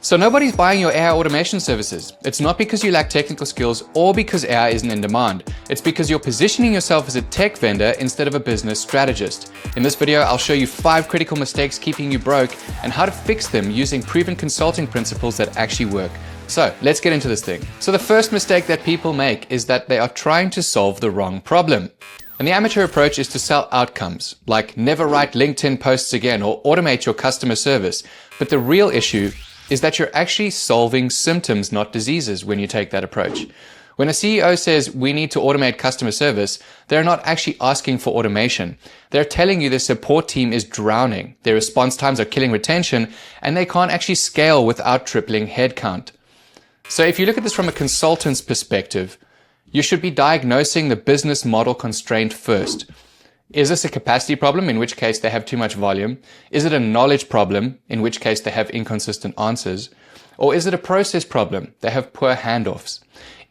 So nobody's buying your AI automation services. It's not because you lack technical skills or because AI isn't in demand. It's because you're positioning yourself as a tech vendor instead of a business strategist. In this video, I'll show you 5 critical mistakes keeping you broke and how to fix them using proven consulting principles that actually work. So let's get into this thing. So the first mistake that people make is that they are trying to solve the wrong problem. And the amateur approach is to sell outcomes, like never write LinkedIn posts again or automate your customer service. But the real issue is that you're actually solving symptoms, not diseases, when you take that approach. When a CEO says we need to automate customer service, they're not actually asking for automation. They're telling you the support team is drowning, their response times are killing retention, and they can't actually scale without tripling headcount. So if you look at this from a consultant's perspective, you should be diagnosing the business model constraint first. Is this a capacity problem, in which case they have too much volume? Is it a knowledge problem, in which case they have inconsistent answers? Or is it a process problem? They have poor handoffs.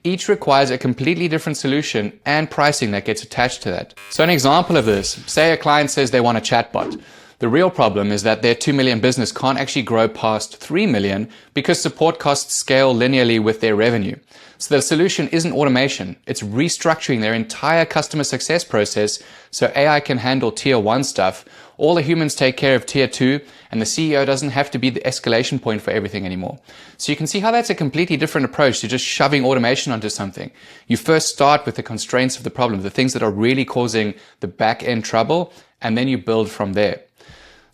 Each requires a completely different solution and pricing that gets attached to that. So an example of this, say a client says they want a chatbot. The real problem is that their 2 million business can't actually grow past 3 million because support costs scale linearly with their revenue. So the solution isn't automation, it's restructuring their entire customer success process so AI can handle tier 1 stuff, all the humans take care of tier 2, and the CEO doesn't have to be the escalation point for everything anymore. So you can see how that's a completely different approach to just shoving automation onto something. You first start with the constraints of the problem, the things that are really causing the back end trouble, and then you build from there.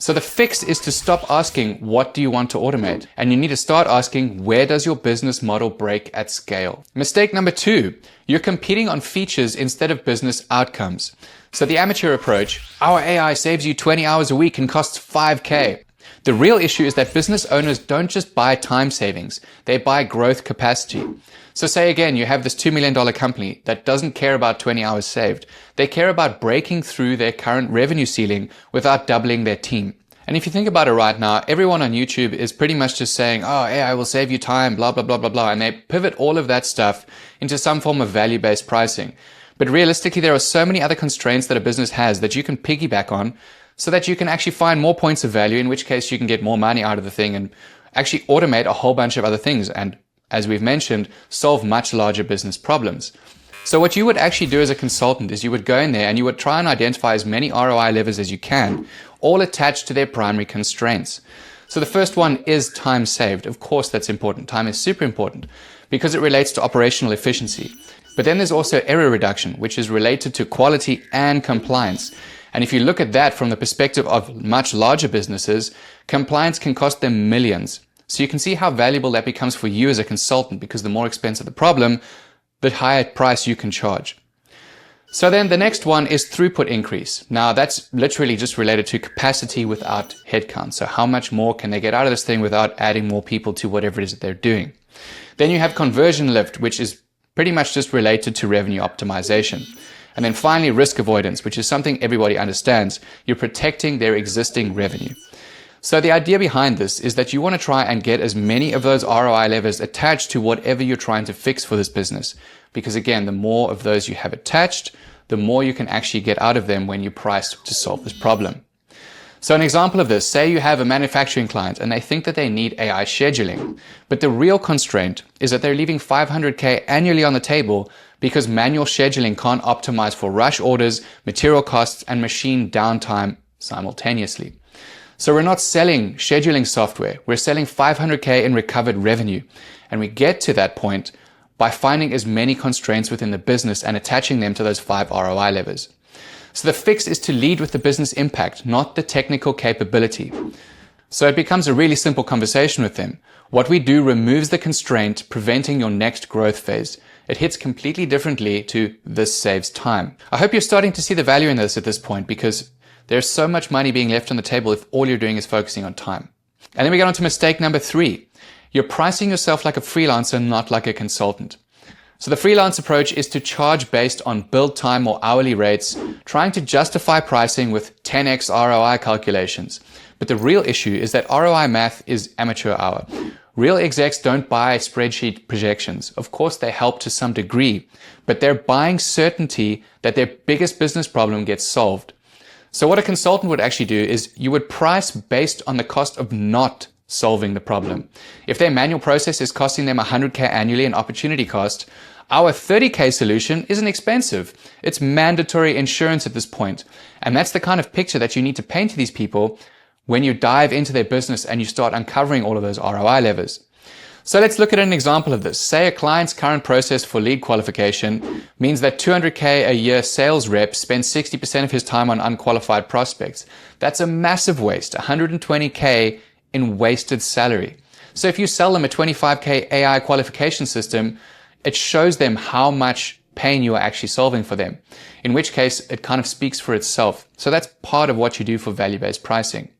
So the fix is to stop asking, what do you want to automate? And you need to start asking, where does your business model break at scale? Mistake number 2, you're competing on features instead of business outcomes. So the amateur approach, our AI saves you 20 hours a week and costs 5K. The real issue is that business owners don't just buy time savings, they buy growth capacity. So say again, you have this $2 million company that doesn't care about 20 hours saved. They care about breaking through their current revenue ceiling without doubling their team. And if you think about it right now, everyone on YouTube is pretty much just saying, oh, AI will save you time, blah, blah, blah, blah, blah. And they pivot all of that stuff into some form of value-based pricing. But realistically, there are so many other constraints that a business has that you can piggyback on so that you can actually find more points of value, in which case you can get more money out of the thing and actually automate a whole bunch of other things. And as we've mentioned, solve much larger business problems. So what you would actually do as a consultant is you would go in there and you would try and identify as many ROI levers as you can, all attached to their primary constraints. So the first one is time saved. Of course, that's important. Time is super important because it relates to operational efficiency. But then there's also error reduction, which is related to quality and compliance. And if you look at that from the perspective of much larger businesses, compliance can cost them millions. So you can see how valuable that becomes for you as a consultant, because the more expensive the problem, the higher price you can charge. So then the next one is throughput increase. Now that's literally just related to capacity without headcount. So how much more can they get out of this thing without adding more people to whatever it is that they're doing? Then you have conversion lift, which is pretty much just related to revenue optimization. And then finally, risk avoidance, which is something everybody understands. You're protecting their existing revenue. So the idea behind this is that you want to try and get as many of those ROI levers attached to whatever you're trying to fix for this business. Because again, the more of those you have attached, the more you can actually get out of them when you price to solve this problem. So an example of this, say you have a manufacturing client and they think that they need AI scheduling, but the real constraint is that they're leaving $500K annually on the table because manual scheduling can't optimize for rush orders, material costs, and machine downtime simultaneously. So we're not selling scheduling software, we're selling $500K in recovered revenue. And we get to that point by finding as many constraints within the business and attaching them to those 5 ROI levers. So the fix is to lead with the business impact, not the technical capability. So it becomes a really simple conversation with them. What we do removes the constraint, preventing your next growth phase. It hits completely differently to this saves time. I hope you're starting to see the value in this at this point, because there's so much money being left on the table if all you're doing is focusing on time. And then we get on to mistake number 3. You're pricing yourself like a freelancer, not like a consultant. So the freelance approach is to charge based on build time or hourly rates, trying to justify pricing with 10x ROI calculations. But the real issue is that ROI math is amateur hour. Real execs don't buy spreadsheet projections. Of course, they help to some degree, but they're buying certainty that their biggest business problem gets solved. So what a consultant would actually do is you would price based on the cost of not solving the problem. If their manual process is costing them $100K annually in opportunity cost, our $30K solution isn't expensive. It's mandatory insurance at this point. And that's the kind of picture that you need to paint to these people when you dive into their business and you start uncovering all of those ROI levers. So let's look at an example of this. Say a client's current process for lead qualification means that $200K a year sales rep spends 60% of his time on unqualified prospects. That's a massive waste, $120K in wasted salary. So if you sell them a $25K AI qualification system, it shows them how much pain you are actually solving for them, in which case it kind of speaks for itself. So that's part of what you do for value-based pricing.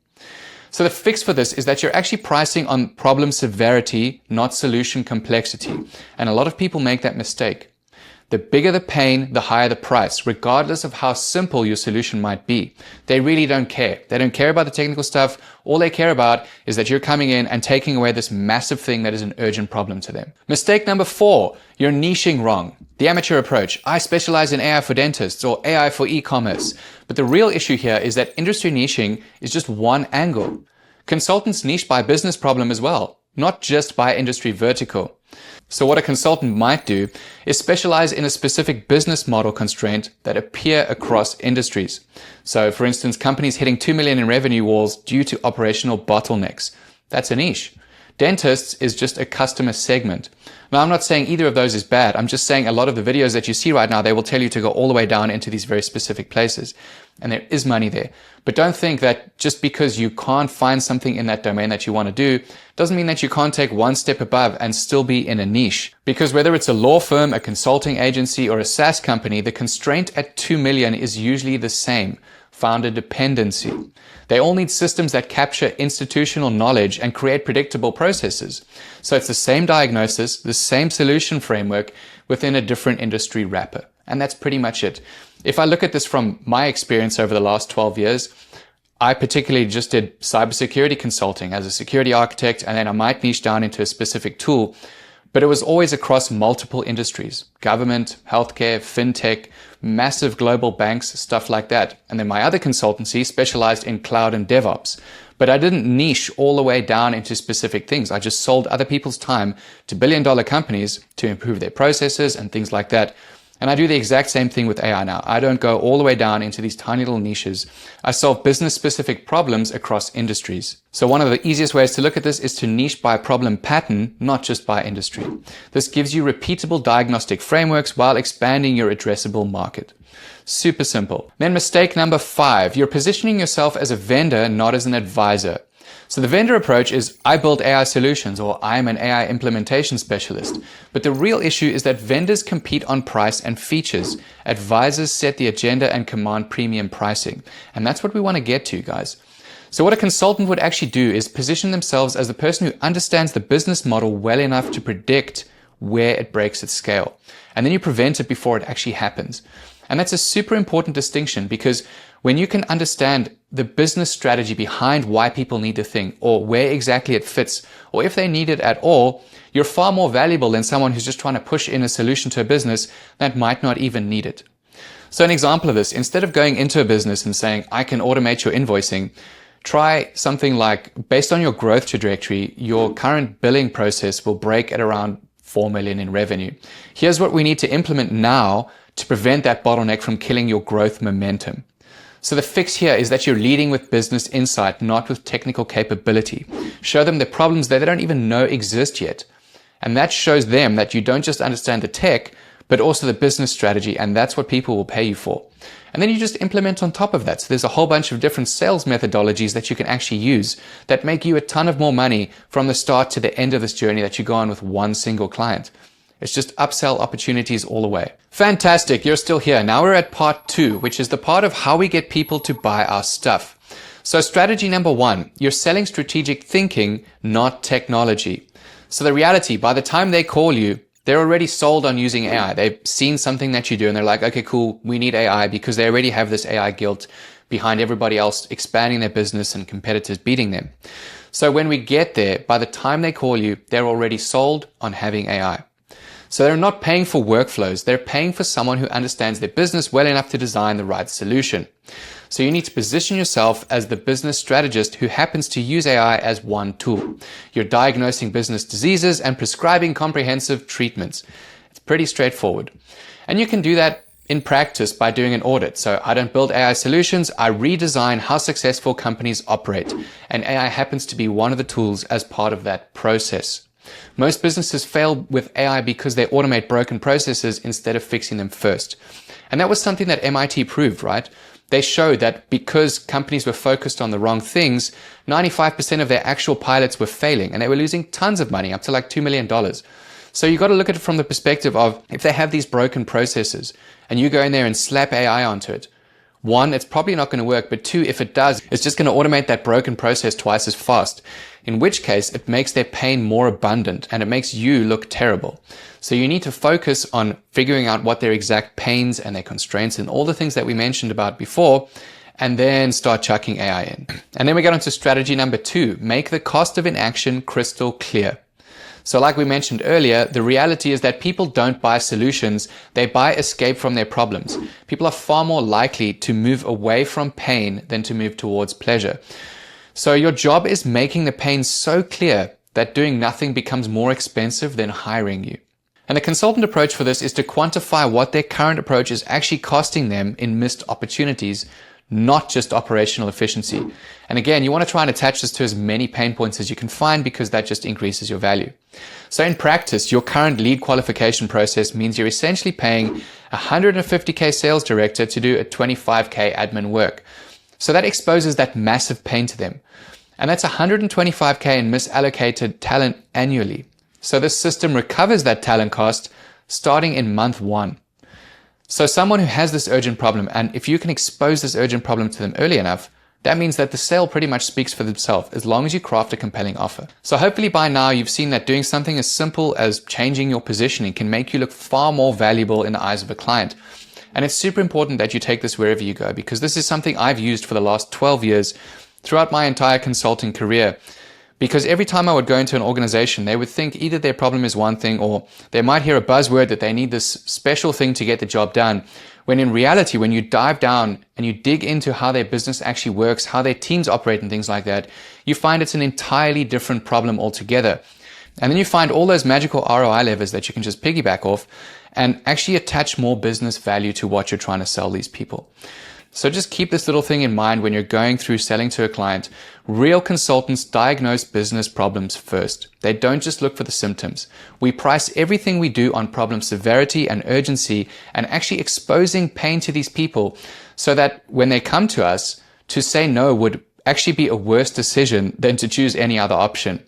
So the fix for this is that you're actually pricing on problem severity, not solution complexity. And a lot of people make that mistake. The bigger the pain, the higher the price, regardless of how simple your solution might be. They really don't care. They don't care about the technical stuff. All they care about is that you're coming in and taking away this massive thing that is an urgent problem to them. Mistake number 4, you're niching wrong. The amateur approach, I specialize in AI for dentists or AI for e-commerce. But the real issue here is that industry niching is just one angle. Consultants niche by business problem as well, not just by industry vertical. So what a consultant might do is specialize in a specific business model constraint that appear across industries. So for instance, companies hitting 2 million in revenue walls due to operational bottlenecks. That's a niche. Dentists is just a customer segment. Now, I'm not saying either of those is bad. I'm just saying a lot of the videos that you see right now, they will tell you to go all the way down into these very specific places. And there is money there. But don't think that just because you can't find something in that domain that you want to do, doesn't mean that you can't take one step above and still be in a niche. Because whether it's a law firm, a consulting agency, or a SaaS company, the constraint at 2 million is usually the same: founder dependency. They all need systems that capture institutional knowledge and create predictable processes. So it's the same diagnosis, the same solution framework within a different industry wrapper. And that's pretty much it. If I look at this from my experience over the last 12 years, I particularly just did cybersecurity consulting as a security architect, and then I might niche down into a specific tool, but it was always across multiple industries: government, healthcare, fintech, massive global banks, stuff like that. And then my other consultancy specialized in cloud and DevOps. But I didn't niche all the way down into specific things. I just sold other people's time to billion-dollar companies to improve their processes and things like that. And I do the exact same thing with AI now. I don't go all the way down into these tiny little niches. I solve business-specific problems across industries. So one of the easiest ways to look at this is to niche by problem pattern, not just by industry. This gives you repeatable diagnostic frameworks while expanding your addressable market. Super simple. Then mistake number 5, you're positioning yourself as a vendor, not as an advisor. So the vendor approach is, I build AI solutions, or I'm an AI implementation specialist. But the real issue is that vendors compete on price and features. Advisors set the agenda and command premium pricing. And that's what we want to get to, guys. So what a consultant would actually do is position themselves as the person who understands the business model well enough to predict where it breaks at scale. And then you prevent it before it actually happens. And that's a super important distinction, because when you can understand the business strategy behind why people need the thing, or where exactly it fits, or if they need it at all, you're far more valuable than someone who's just trying to push in a solution to a business that might not even need it. So an example of this, instead of going into a business and saying, I can automate your invoicing, try something like, based on your growth trajectory, your current billing process will break at around 4 million in revenue. Here's what we need to implement now to prevent that bottleneck from killing your growth momentum. So the fix here is that you're leading with business insight, not with technical capability. Show them the problems that they don't even know exist yet. And that shows them that you don't just understand the tech, but also the business strategy, and that's what people will pay you for. And then you just implement on top of that. So there's a whole bunch of different sales methodologies that you can actually use that make you a ton of more money from the start to the end of this journey that you go on with one single client. It's just upsell opportunities all the way. Fantastic, you're still here. Now we're at part 2, which is the part of how we get people to buy our stuff. So strategy number 1, you're selling strategic thinking, not technology. So the reality, by the time they call you, they're already sold on using AI. They've seen something that you do and they're like, okay, cool, we need AI, because they already have this AI guilt behind everybody else expanding their business and competitors beating them. So when we get there, by the time they call you, they're already sold on having AI. So they're not paying for workflows, they're paying for someone who understands their business well enough to design the right solution. So you need to position yourself as the business strategist who happens to use AI as one tool. You're diagnosing business diseases and prescribing comprehensive treatments. It's pretty straightforward. And you can do that in practice by doing an audit. So I don't build AI solutions, I redesign how successful companies operate. And AI happens to be one of the tools as part of that process. Most businesses fail with AI because they automate broken processes instead of fixing them first. And that was something that MIT proved, right? They showed that because companies were focused on the wrong things, 95% of their actual pilots were failing and they were losing tons of money, up to like $2 million. So you got to look at it from the perspective of if they have these broken processes and you go in there and slap AI onto it, one, it's probably not going to work, but two, if it does, it's just going to automate that broken process twice as fast, in which case it makes their pain more abundant and it makes you look terrible. So you need to focus on figuring out what their exact pains and their constraints and all the things that we mentioned about before, and then start chucking AI in. And then we get on to strategy number 2, make the cost of inaction crystal clear. So like we mentioned earlier, the reality is that people don't buy solutions, they buy escape from their problems. People are far more likely to move away from pain than to move towards pleasure. So your job is making the pain so clear that doing nothing becomes more expensive than hiring you. And the consultant approach for this is to quantify what their current approach is actually costing them in missed opportunities, not just operational efficiency. And again, you want to try and attach this to as many pain points as you can find because that just increases your value. So in practice, your current lead qualification process means you're essentially paying a $150K sales director to do a $25K admin work. So that exposes that massive pain to them. And that's $125K in misallocated talent annually. So this system recovers that talent cost starting in month 1. So someone who has this urgent problem, and if you can expose this urgent problem to them early enough, that means that the sale pretty much speaks for themselves as long as you craft a compelling offer. So hopefully by now you've seen that doing something as simple as changing your positioning can make you look far more valuable in the eyes of a client. And it's super important that you take this wherever you go, because this is something I've used for the last 12 years throughout my entire consulting career. Because every time I would go into an organization, they would think either their problem is one thing or they might hear a buzzword that they need this special thing to get the job done. When in reality, when you dive down and you dig into how their business actually works, how their teams operate and things like that, you find it's an entirely different problem altogether. And then you find all those magical ROI levers that you can just piggyback off and actually attach more business value to what you're trying to sell these people. So just keep this little thing in mind when you're going through selling to a client. Real consultants diagnose business problems first. They don't just look for the symptoms. We price everything we do on problem severity and urgency and actually exposing pain to these people so that when they come to us, to say no would actually be a worse decision than to choose any other option.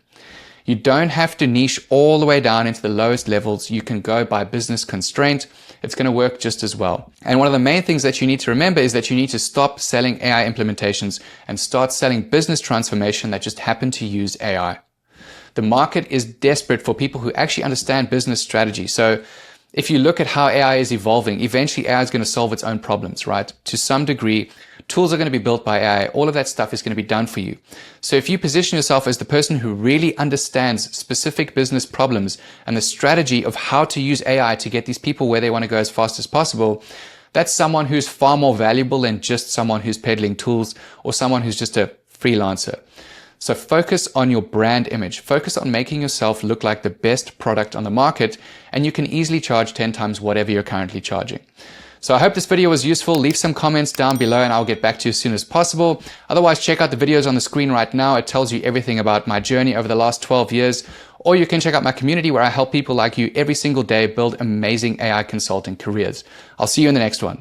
You don't have to niche all the way down into the lowest levels. You can go by business constraint. It's going to work just as well. And one of the main things that you need to remember is that you need to stop selling AI implementations and start selling business transformation that just happen to use AI. The market is desperate for people who actually understand business strategy. So if you look at how AI is evolving, eventually AI is going to solve its own problems, right? To some degree, tools are going to be built by AI. All of that stuff is going to be done for you. So if you position yourself as the person who really understands specific business problems and the strategy of how to use AI to get these people where they want to go as fast as possible, that's someone who's far more valuable than just someone who's peddling tools or someone who's just a freelancer. So focus on your brand image. Focus on making yourself look like the best product on the market, and you can easily charge 10 times whatever you're currently charging. So I hope this video was useful. Leave some comments down below and I'll get back to you as soon as possible. Otherwise, check out the videos on the screen right now. It tells you everything about my journey over the last 12 years. Or you can check out my community where I help people like you every single day build amazing AI consulting careers. I'll see you in the next one.